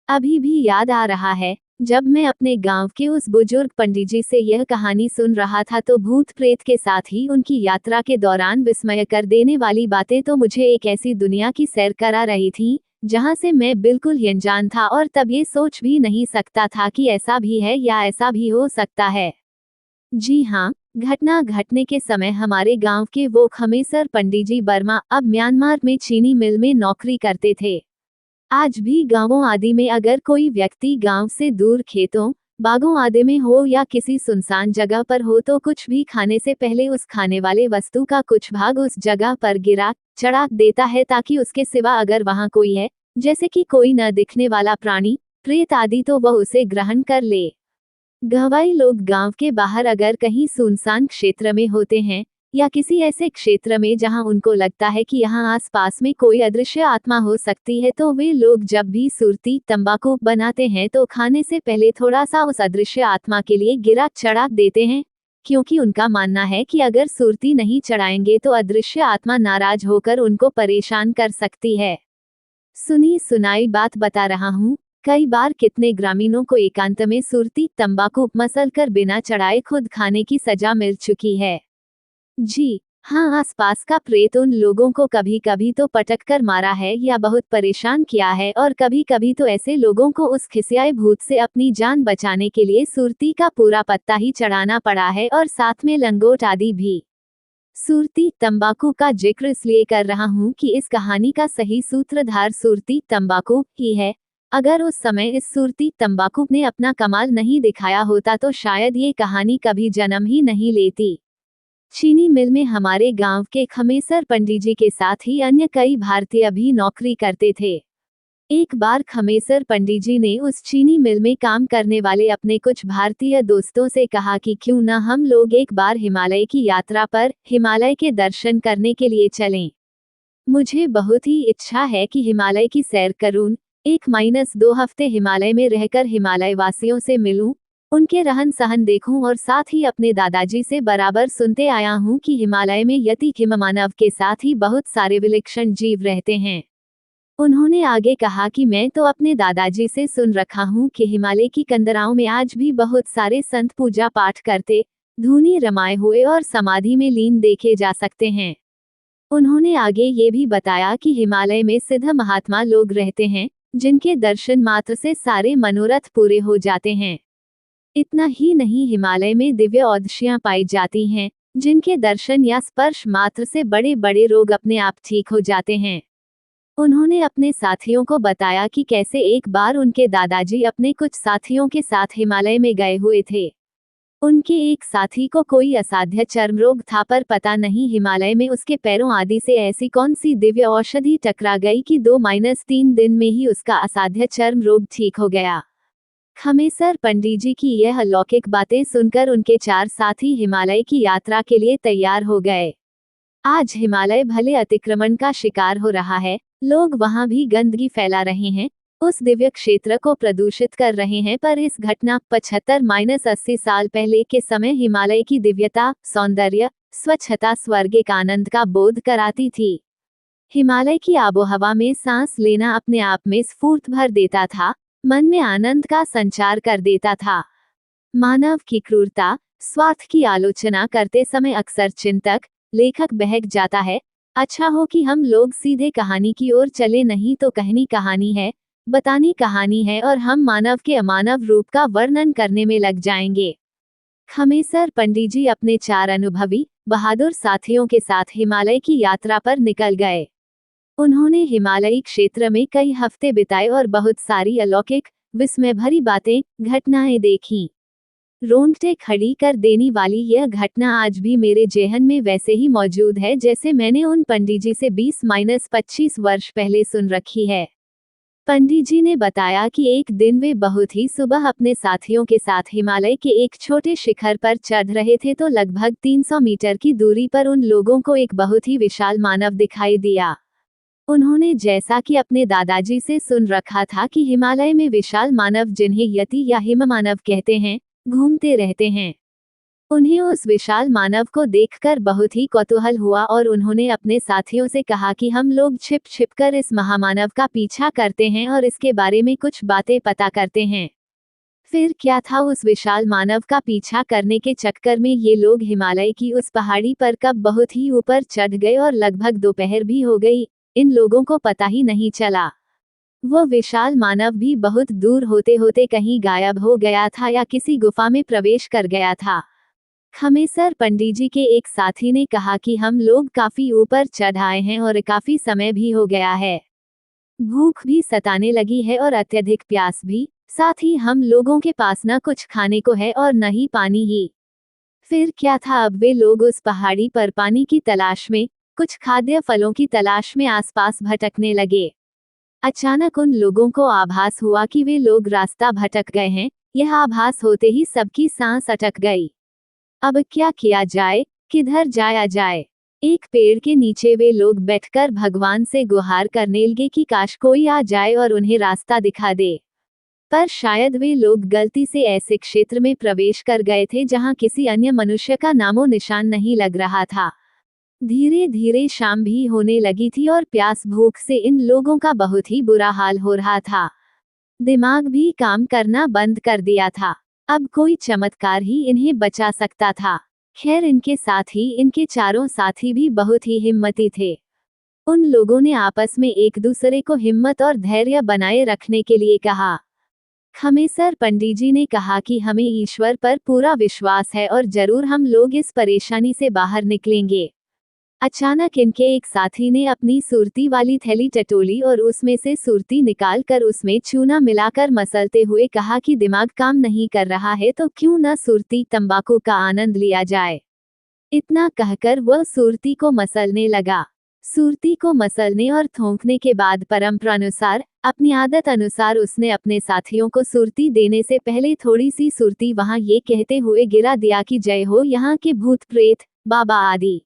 अभी भी याद आ रहा है, जब मैं अपने गांव के उस बुजुर्ग पंडित जी से यह कहानी सुन रहा था तो भूत प्रेत के साथ ही उनकी यात्रा के दौरान विस्मय कर देने वाली बातें तो मुझे एक ऐसी दुनिया की सैर करा रही थी जहां से मैं बिल्कुल ही अनजान था और तब ये सोच भी नहीं सकता था कि ऐसा भी है या ऐसा भी हो सकता है। जी हाँ, घटना घटने के समय हमारे गांव के वो खमेसर पंडित जी बर्मा अब म्यांमार में चीनी मिल में नौकरी करते थे। आज भी गांवों आदि में अगर कोई व्यक्ति गांव से दूर खेतों, बागों आदि में हो या किसी सुनसान जगह पर हो तो कुछ भी खाने से पहले उस खाने वाले वस्तु का कुछ भाग उस जगह पर गिरा चढ़ा देता है ताकि उसके सिवा अगर वहां कोई है, जैसे कि कोई न दिखने वाला प्राणी, प्रेत आदि तो वह उसे ग्रहण कर ले। गवाई लोग गांव के बाहर अगर कहीं सुनसान क्षेत्र में होते हैं या किसी ऐसे क्षेत्र में जहां उनको लगता है कि यहां आसपास में कोई अदृश्य आत्मा हो सकती है तो वे लोग जब भी सुरती तंबाकू बनाते हैं तो खाने से पहले थोड़ा सा उस अदृश्य आत्मा के लिए गिरा चढ़ा देते हैं, क्योंकि उनका मानना है कि अगर सुरती नहीं चढ़ाएंगे तो अदृश्य आत्मा नाराज होकर उनको परेशान कर सकती है। सुनी सुनाई बात बता रहा हूँ। कई बार कितने ग्रामीणों को एकांत में सुरती तंबाकू मसल कर बिना चढ़ाए खुद खाने की सजा मिल चुकी है। जी हाँ, आसपास का प्रेत उन लोगों को कभी कभी तो पटक कर मारा है या बहुत परेशान किया है और कभी कभी तो ऐसे लोगों को उस खिसियाए भूत से अपनी जान बचाने के लिए सुरती का पूरा पत्ता ही चढ़ाना पड़ा है और साथ में लंगोट आदि भी। सुरती तंबाकू का जिक्र इसलिए कर रहा हूँ कि इस कहानी का सही सूत्रधार सुरती तंबाकू ही है। अगर उस समय इस सुरती तंबाकू ने अपना कमाल नहीं दिखाया होता तो शायद ये कहानी कभी जन्म ही नहीं लेती। चीनी मिल में हमारे गांव के खमेसर पंडित जी के साथ ही अन्य कई भारतीय भी नौकरी करते थे। एक बार खमेसर पंडित जी ने उस चीनी मिल में काम करने वाले अपने कुछ भारतीय दोस्तों से कहा कि क्यों न हम लोग एक बार हिमालय की यात्रा पर हिमालय के दर्शन करने के लिए चलें। मुझे बहुत ही इच्छा है कि हिमालय की सैर करूं, 1-2 हफ्ते हिमालय में रहकर हिमालय वासियों से मिलूं, उनके रहन सहन देखूं और साथ ही अपने दादाजी से बराबर सुनते आया हूं कि हिमालय में यति हिममानव के साथ ही बहुत सारे विलक्षण जीव रहते हैं। उन्होंने आगे कहा कि मैं तो अपने दादाजी से सुन रखा हूं कि हिमालय की कंदराओं में आज भी बहुत सारे संत पूजा पाठ करते, धूनी रमाए हुए और समाधि में लीन देखे जा सकते हैं। उन्होंने आगे ये भी बताया कि हिमालय में सिद्ध महात्मा लोग रहते हैं, जिनके दर्शन मात्र से सारे मनोरथ पूरे हो जाते हैं। इतना ही नहीं, हिमालय में दिव्य औषधियां पाई जाती हैं, जिनके दर्शन या स्पर्श मात्र से बड़े बड़े रोग अपने आप ठीक हो जाते हैं। उन्होंने अपने साथियों को बताया कि कैसे एक बार उनके दादाजी अपने कुछ साथियों के साथ हिमालय में गए हुए थे। उनके एक साथी को कोई असाध्य चर्म रोग था पर पता नहीं हिमालय में उसके पैरों आदि से ऐसी कौन सी दिव्य औषधि टकरा गई कि 2-3 दिन में ही उसका असाध्य चर्म रोग ठीक हो गया। खमेसर पंडित जी की यह अलौकिक बातें सुनकर उनके 4 साथी हिमालय की यात्रा के लिए तैयार हो गए। आज हिमालय भले अतिक्रमण का शिकार हो रहा है, लोग वहां भी गंदगी फैला रहे हैं, उस दिव्य क्षेत्र को प्रदूषित कर रहे हैं, पर इस घटना 75-80 साल पहले के समय हिमालय की दिव्यता, सौंदर्य, स्वच्छता, स्वर्गिक आनंद का बोध कराती थी। हिमालय की आबोहवा में सांस लेना अपने आप में स्फूर्त भर देता था, मन में आनंद का संचार कर देता था। मानव की क्रूरता, स्वार्थ की आलोचना करते समय अक्सर चिंतक, लेखक बहक जाता है। अच्छा हो कि हम लोग सीधे कहानी की ओर चले, नहीं तो कहनी कहानी है, बतानी कहानी है और हम मानव के अमानव रूप का वर्णन करने में लग जाएंगे। खमेसर पंडित जी अपने 4 अनुभवी, बहादुर साथियों के साथ हिमालय की यात्रा पर निकल गए। उन्होंने हिमालयी क्षेत्र में कई हफ्ते बिताए और बहुत सारी अलौकिक, विस्मय भरी बातें, घटनाएं देखीं। रोंगटे खड़ी कर देने वाली यह घटना आज भी मेरे जेहन में वैसे ही मौजूद है जैसे मैंने उन पंडित जी से 20-25 वर्ष पहले सुन रखी है। पंडित जी ने बताया कि एक दिन वे बहुत ही सुबह अपने साथियों के साथ हिमालय के एक छोटे शिखर पर चढ़ रहे थे तो लगभग 300 मीटर की दूरी पर उन लोगों को एक बहुत ही विशाल मानव दिखाई दिया। उन्होंने जैसा कि अपने दादाजी से सुन रखा था कि हिमालय में विशाल मानव, जिन्हें यति या हिममानव कहते हैं, घूमते रहते हैं। उन्हें उस विशाल मानव को देखकर बहुत ही कौतूहल हुआ और उन्होंने अपने साथियों से कहा कि हम लोग छिप छिप कर इस महामानव का पीछा करते हैं और इसके बारे में कुछ बातें पता करते हैं। फिर क्या था, उस विशाल मानव का पीछा करने के चक्कर में ये लोग हिमालय की उस पहाड़ी पर कब बहुत ही ऊपर चढ़ गए और लगभग दोपहर भी हो गई। इन लोगों को पता ही नहीं चला। वो विशाल मानव भी बहुत दूर होते होते कहीं गायब हो गया था या किसी गुफा में प्रवेश कर गया था। खमेसर पंडित जी के एक साथी ने कहा कि हम लोग काफी ऊपर चढ़ आए हैं और काफी समय भी हो गया है। भूख भी सताने लगी है और अत्यधिक प्यास भी। साथ ही हम लोगों के पास न कुछ खाने को है और न ही पानी ही। फिर क्या था, अब वे लोग उस पहाड़ी पर पानी की तलाश में, कुछ खाद्य फलों की तलाश में आसपास भटकने लगे। अचानक उन लोगों को आभास हुआ कि वे लोग रास्ता भटक गए हैं। यह आभास होते ही सबकी सांस अटक गई। अब क्या किया जाए, किधर जाया जाए। एक पेड़ के नीचे वे लोग बैठकर भगवान से गुहार करने लगे कि काश कोई आ जाए और उन्हें रास्ता दिखा दे। पर शायद वे लोग गलती से ऐसे क्षेत्र में प्रवेश कर गए थे जहां किसी अन्य मनुष्य का नामो निशान नहीं लग रहा था। धीरे धीरे शाम भी होने लगी थी और प्यास भूख से इन लोगों का बहुत ही बुरा हाल हो रहा था। दिमाग भी काम करना बंद कर दिया था। अब कोई चमत्कार ही इन्हें बचा सकता था। खैर, इनके साथ ही इनके चारों साथी भी बहुत ही हिम्मती थे। उन लोगों ने आपस में एक दूसरे को हिम्मत और धैर्य बनाए रखने के लिए कहा। खमेसर पंडित जी ने कहा कि हमें ईश्वर पर पूरा विश्वास है और जरूर हम लोग इस परेशानी से बाहर निकलेंगे। अचानक इनके एक साथी ने अपनी सुरती वाली थैली टटोली और उसमें से सुरती निकाल कर उसमें चूना मिलाकर मसलते हुए कहा कि दिमाग काम नहीं कर रहा है तो क्यों न सुरती तंबाकू का आनंद लिया जाए। इतना कहकर वह सुरती को मसलने लगा। सुरती को मसलने और थोंकने के बाद परंपरानुसार, अपनी आदत अनुसार उसने अपने साथियों को सुरती देने से पहले थोड़ी सी सुरती वहां ये कहते हुए गिरा दिया कि जय हो यहाँ के भूत प्रेत, बाबा आदि,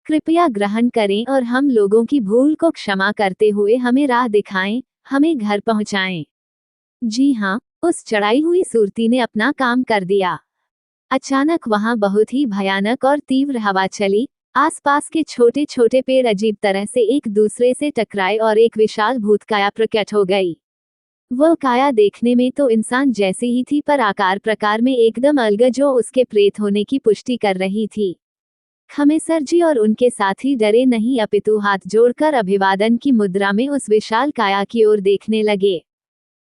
कृपया ग्रहण करें और हम लोगों की भूल को क्षमा करते हुए हमें राह दिखाएं, हमें घर पहुंचाएं। जी हाँ, उस चढ़ाई हुई सुरती ने अपना काम कर दिया। अचानक वहां बहुत ही भयानक और तीव्र हवा चली। आसपास के छोटे छोटे पेड़ अजीब तरह से एक दूसरे से टकराए और एक विशाल भूतकाया प्रकट हो गई। वह काया देखने में तो इंसान जैसी ही थी पर आकार प्रकार में एकदम अलग, जो उसके प्रेत होने की पुष्टि कर रही थी। खमेसर जी और उनके साथी डरे नहीं अपितु हाथ जोड़कर अभिवादन की मुद्रा में उस विशाल काया की ओर देखने लगे।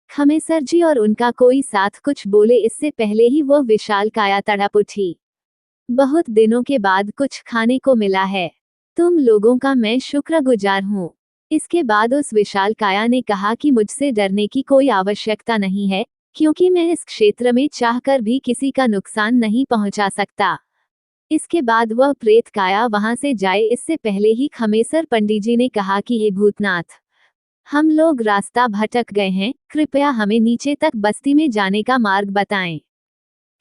खमेसर जी और उनका कोई साथ कुछ बोले इससे पहले ही वह विशाल काया तड़प उठी। बहुत दिनों के बाद कुछ खाने को मिला है। तुम लोगों का मैं शुक्रगुजार हूँ। इसके बाद उस विशाल काया ने कहा कि मुझसे डरने की कोई आवश्यकता नहीं है, क्योंकि मैं इस क्षेत्र में चाहकर भी किसी का नुकसान नहीं पहुंचा सकता। इसके बाद वह प्रेत काया वहां से जाए इससे पहले ही खमेसर पंडित जी ने कहा कि हे भूतनाथ, हम लोग रास्ता भटक गए हैं, कृपया हमें नीचे तक बस्ती में जाने का मार्ग बताएं।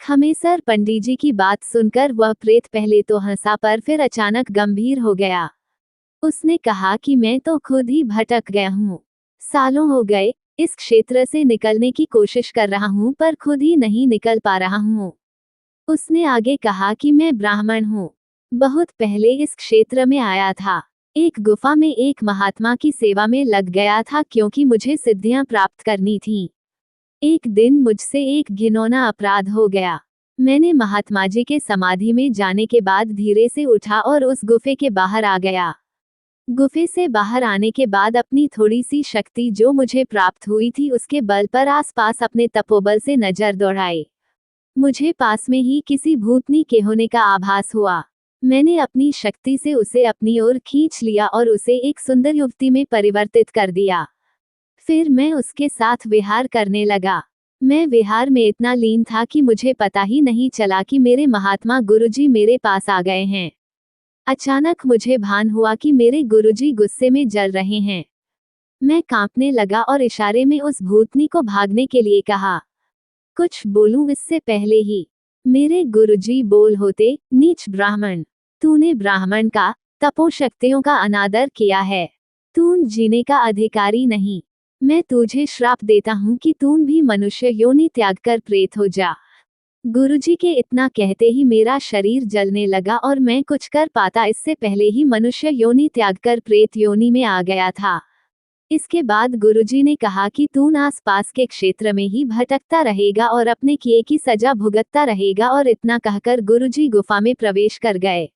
खमेसर पंडित जी की बात सुनकर वह प्रेत पहले तो हंसा पर फिर अचानक गंभीर हो गया। उसने कहा कि मैं तो खुद ही भटक गया हूँ। सालों हो गए इस क्षेत्र से निकलने की कोशिश कर रहा हूँ पर खुद ही नहीं निकल पा रहा हूँ। उसने आगे कहा कि मैं ब्राह्मण हूँ। बहुत पहले इस क्षेत्र में आया था। एक गुफा में एक महात्मा की सेवा में लग गया था क्योंकि मुझे सिद्धियां प्राप्त करनी थीं। एक दिन मुझसे एक घिनौना अपराध हो गया। मैंने महात्मा जी के समाधि में जाने के बाद धीरे से उठा और उस गुफे के बाहर आ गया। गुफे से बाहर आने के बाद अपनी थोड़ी सी शक्ति जो मुझे प्राप्त हुई थी उसके बल पर आसपास अपने तपोबल से नजर दौड़ाई। मुझे पास में ही किसी भूतनी के होने का आभास हुआ। मैंने अपनी शक्ति से उसे अपनी ओर खींच लिया और उसे एक सुंदर युवती में परिवर्तित कर दिया। फिर मैं उसके साथ विहार करने लगा। मैं विहार में इतना लीन था कि मुझे पता ही नहीं चला कि मेरे महात्मा गुरुजी मेरे पास आ गए हैं। अचानक मुझे भान हुआ कि मेरे गुरुजी गुस्से में जल रहे हैं। मैं कांपने लगा और इशारे में उस भूतनी को भागने के लिए कहा। कुछ बोलूं इससे पहले ही मेरे गुरुजी बोल होते, नीच ब्राह्मण, तूने ब्राह्मण का तपोशक्तियों का अनादर किया है। तू जीने का अधिकारी नहीं। मैं तुझे श्राप देता हूँ कि तू भी मनुष्य योनि त्याग कर प्रेत हो जा। गुरुजी के इतना कहते ही मेरा शरीर जलने लगा और मैं कुछ कर पाता इससे पहले ही मनुष्य योनि त्यागकर प्रेत योनि में आ गया था। इसके बाद गुरुजी ने कहा कि तू आस-पास के क्षेत्र में ही भटकता रहेगा और अपने किए की सजा भुगतता रहेगा, और इतना कहकर गुरुजी गुफा में प्रवेश कर गए।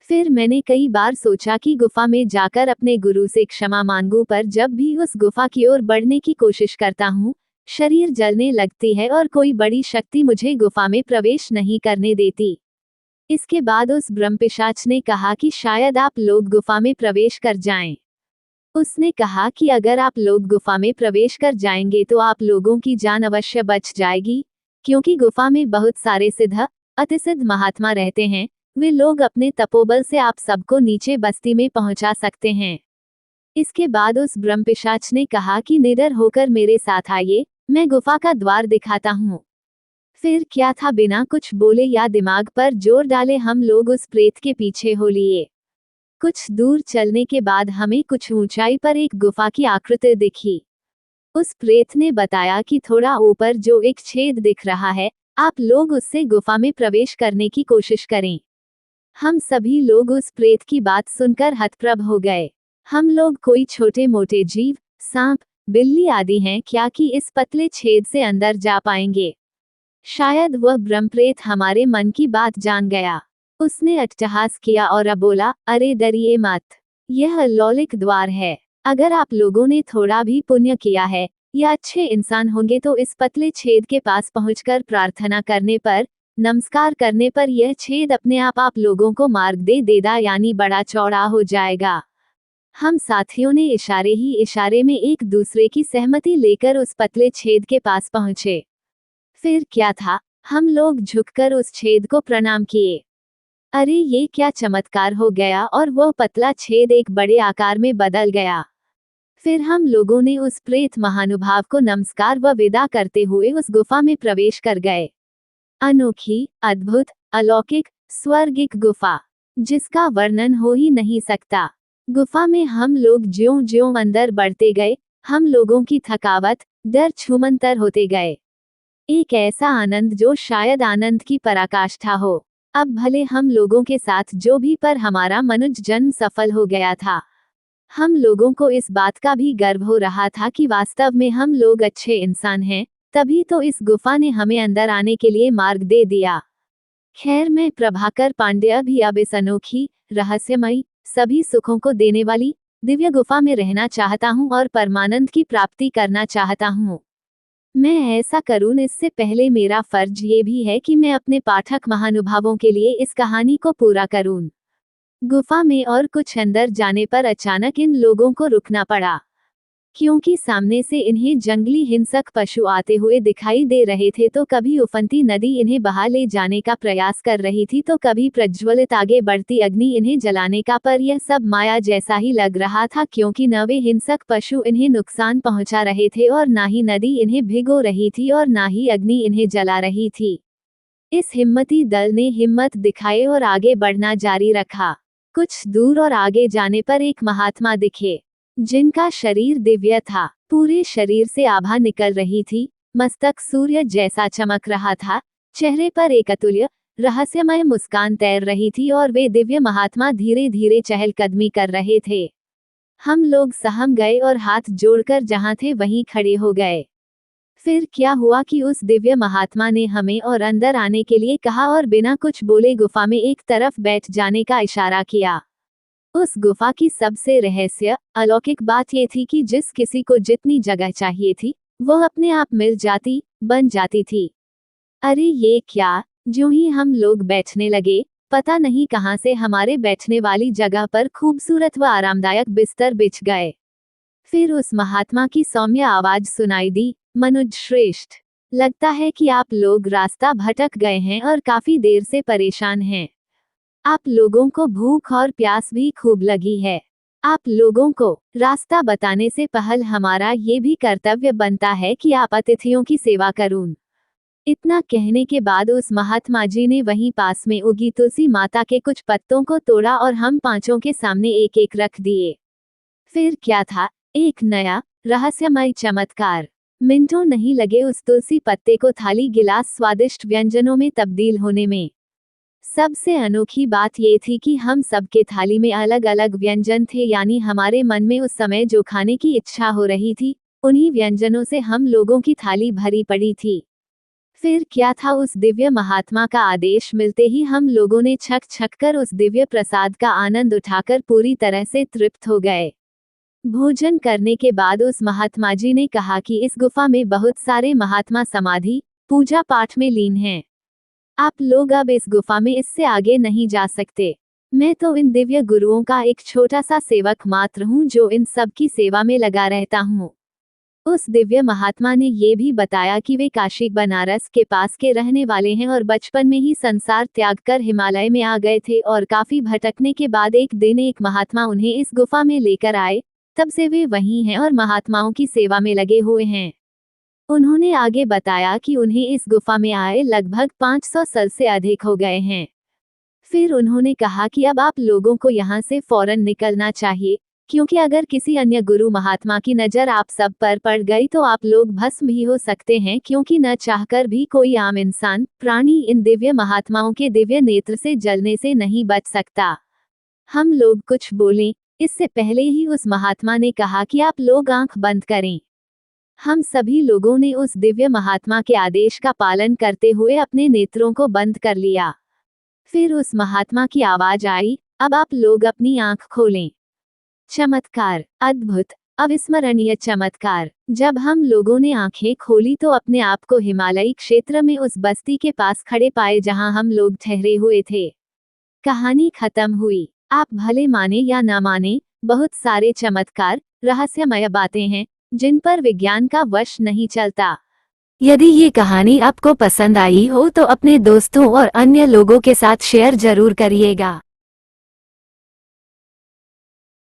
फिर मैंने कई बार सोचा कि गुफा में जाकर अपने गुरु से क्षमा मांगूं, पर जब भी उस गुफा की ओर बढ़ने की कोशिश करता हूँ, शरीर जलने लगती है और कोई बड़ी शक्ति मुझे गुफा में प्रवेश नहीं करने देती। इसके बाद उस ब्रह्मपिशाच ने कहा कि शायद आप लोग गुफा में प्रवेश कर जाएं। उसने कहा कि अगर आप लोग गुफा में प्रवेश कर जाएंगे तो आप लोगों की जान अवश्य बच जाएगी, क्योंकि गुफा में बहुत सारे सिद्ध अतिसिद्ध महात्मा रहते हैं। वे लोग अपने तपोबल से आप सबको नीचे बस्ती में पहुंचा सकते हैं। इसके बाद उस ब्रह्मपिशाच ने कहा कि निडर होकर मेरे साथ आइए, मैं गुफा का द्वार दिखाता हूँ। फिर क्या था, बिना कुछ बोले या दिमाग पर जोर डाले हम लोग उस प्रेत के पीछे हो लिए। कुछ दूर चलने के बाद हमें कुछ ऊंचाई पर एक गुफा की आकृति दिखी। उस प्रेत ने बताया कि थोड़ा ऊपर जो एक छेद दिख रहा है, आप लोग उससे गुफा में प्रवेश करने की कोशिश करें। हम सभी लोग उस प्रेत की बात सुनकर हतप्रभ हो गए। हम लोग कोई छोटे मोटे जीव, सांप, बिल्ली आदि हैं क्या कि इस पतले छेद से अंदर जा पाएंगे? शायद वह ब्रह्मप्रेत हमारे मन की बात जान गया। उसने अट्टहास किया और बोला, अरे डरिए मत, यह लौलिक द्वार है। अगर आप लोगों ने थोड़ा भी पुण्य किया है या अच्छे इंसान होंगे तो इस पतले छेद के पास पहुंचकर प्रार्थना करने पर, नमस्कार करने पर यह छेद अपने आप लोगों को मार्ग दे देगा, यानी बड़ा चौड़ा हो जाएगा। हम साथियों ने इशारे ही इशारे में एक दूसरे की सहमति लेकर उस पतले छेद के पास पहुंचे। फिर क्या था, हम लोग झुककर उस छेद को प्रणाम किए। अरे ये क्या चमत्कार हो गया, और वह पतला छेद एक बड़े आकार में बदल गया। फिर हम लोगों ने उस प्रेत महानुभाव को नमस्कार व विदा करते हुए उस गुफा में प्रवेश कर गए। अनोखी, अद्भुत, अलौकिक, स्वर्गिक गुफा, जिसका वर्णन हो ही नहीं सकता। गुफा में हम लोग ज्यों ज्यों अंदर बढ़ते गए, हम लोगों की थकावट, डर छूमंतर होते गए। एक ऐसा आनंद जो शायद आनंद की पराकाष्ठा हो। अब भले हम लोगों के साथ जो भी, पर हमारा मनुष्य जन्म सफल हो गया था। हम लोगों को इस बात का भी गर्व हो रहा था कि वास्तव में हम लोग अच्छे इंसान हैं, तभी तो इस गुफा ने हमें अंदर आने के लिए मार्ग दे दिया। खैर, मैं प्रभाकर पांड्या भी अब इस अनोखी, रहस्यमयी, सभी सुखों को देने वाली दिव्य गुफा में रहना चाहता हूँ और परमानंद की प्राप्ति करना चाहता हूँ। मैं ऐसा करूँ, इससे पहले मेरा फर्ज ये भी है कि मैं अपने पाठक महानुभावों के लिए इस कहानी को पूरा करूँ। गुफा में और कुछ अंदर जाने पर अचानक इन लोगों को रुकना पड़ा, क्योंकि सामने से इन्हें जंगली हिंसक पशु आते हुए दिखाई दे रहे थे। तो कभी उफनती नदी इन्हें बहा ले जाने का प्रयास कर रही थी, तो कभी प्रज्वलित आगे बढ़ती अग्नि इन्हें जलाने का, पर यह सब माया जैसा ही लग रहा था, क्योंकि न वे हिंसक पशु इन्हें नुकसान पहुंचा रहे थे और ना ही नदी इन्हें भिगो रही थी और ना ही अग्नि इन्हें जला रही थी। इस हिम्मती दल ने हिम्मत दिखाए और आगे बढ़ना जारी रखा। कुछ दूर और आगे जाने पर एक महात्मा दिखे, जिनका शरीर दिव्य था। पूरे शरीर से आभा निकल रही थी, मस्तक सूर्य जैसा चमक रहा था, चेहरे पर एक अतुल्य रहस्यमय मुस्कान तैर रही थी और वे दिव्य महात्मा धीरे धीरे चहलकदमी कर रहे थे। हम लोग सहम गए और हाथ जोड़कर जहां थे वहीं खड़े हो गए। फिर क्या हुआ कि उस दिव्य महात्मा ने हमें और अंदर आने के लिए कहा और बिना कुछ बोले गुफा में एक तरफ बैठ जाने का इशारा किया। उस गुफा की सबसे रहस्य अलौकिक बात यह थी कि जिस किसी को जितनी जगह चाहिए थी, वह अपने आप मिल जाती, बन जाती थी। अरे ये क्या, ज्यों ही हम लोग बैठने लगे, पता नहीं कहां से हमारे बैठने वाली जगह पर खूबसूरत व आरामदायक बिस्तर बिछ गए। फिर उस महात्मा की सौम्य आवाज सुनाई दी, मनुज श्रेष्ठ, लगता है कि आप लोग रास्ता भटक गए हैं और काफी देर से परेशान हैं। आप लोगों को भूख और प्यास भी खूब लगी है। आप लोगों को रास्ता बताने से पहले हमारा ये भी कर्तव्य बनता है कि आप अतिथियों की सेवा करूं। इतना कहने के बाद उस महात्मा जी ने वहीं पास में उगी तुलसी माता के कुछ पत्तों को तोड़ा और हम पांचों के सामने एक एक रख दिए। फिर क्या था, एक नया रहस्यमय चमत्कार। मिनटों नहीं लगे उस तुलसी पत्ते को थाली गिलास स्वादिष्ट व्यंजनों में तब्दील होने में। सबसे अनोखी बात ये थी कि हम सबके थाली में अलग अलग व्यंजन थे, यानी हमारे मन में उस समय जो खाने की इच्छा हो रही थी, उन्हीं व्यंजनों से हम लोगों की थाली भरी पड़ी थी। फिर क्या था, उस दिव्य महात्मा का आदेश मिलते ही हम लोगों ने छक छक कर उस दिव्य प्रसाद का आनंद उठाकर पूरी तरह से तृप्त हो गए। भोजन करने के बाद उस महात्मा जी ने कहा कि इस गुफा में बहुत सारे महात्मा समाधि पूजा पाठ में लीन हैं। आप लोग अब इस गुफा में इससे आगे नहीं जा सकते। मैं तो इन दिव्य गुरुओं का एक छोटा सा सेवक मात्र हूँ जो इन सब की सेवा में लगा रहता हूँ। उस दिव्य महात्मा ने ये भी बताया कि वे काशी बनारस के पास के रहने वाले हैं और बचपन में ही संसार त्याग कर हिमालय में आ गए थे, और काफी भटकने के बाद एक दिन एक महात्मा उन्हें इस गुफा में लेकर आए। तब से वे वहीं हैं और महात्माओं की सेवा में लगे हुए हैं। उन्होंने आगे बताया कि उन्हें इस गुफा में आए लगभग 500 साल से अधिक हो गए हैं। फिर उन्होंने कहा कि अब आप लोगों को यहाँ से फौरन निकलना चाहिए, क्योंकि अगर किसी अन्य गुरु महात्मा की नजर आप सब पर पड़ गई तो आप लोग भस्म भी हो सकते हैं, क्योंकि न चाहकर भी कोई आम इंसान प्राणी इन दिव्य महात्माओं के दिव्य नेत्र से जलने से नहीं बच सकता। हम लोग कुछ बोलें इससे पहले ही उस महात्मा ने कहा कि आप लोग आंख बंद करें। हम सभी लोगों ने उस दिव्य महात्मा के आदेश का पालन करते हुए अपने नेत्रों को बंद कर लिया। फिर उस महात्मा की आवाज आई, अब आप लोग अपनी आंख खोलें। चमत्कार, अद्भुत, अविस्मरणीय चमत्कार। जब हम लोगों ने आंखें खोली तो अपने आप को हिमालयी क्षेत्र में उस बस्ती के पास खड़े पाए जहां हम लोग ठहरे हुए थे। कहानी खत्म हुई। आप भले माने या ना माने, बहुत सारे चमत्कार, रहस्यमय बातें हैं जिन पर विज्ञान का वश नहीं चलता। यदि ये कहानी आपको पसंद आई हो तो अपने दोस्तों और अन्य लोगों के साथ शेयर जरूर करिएगा।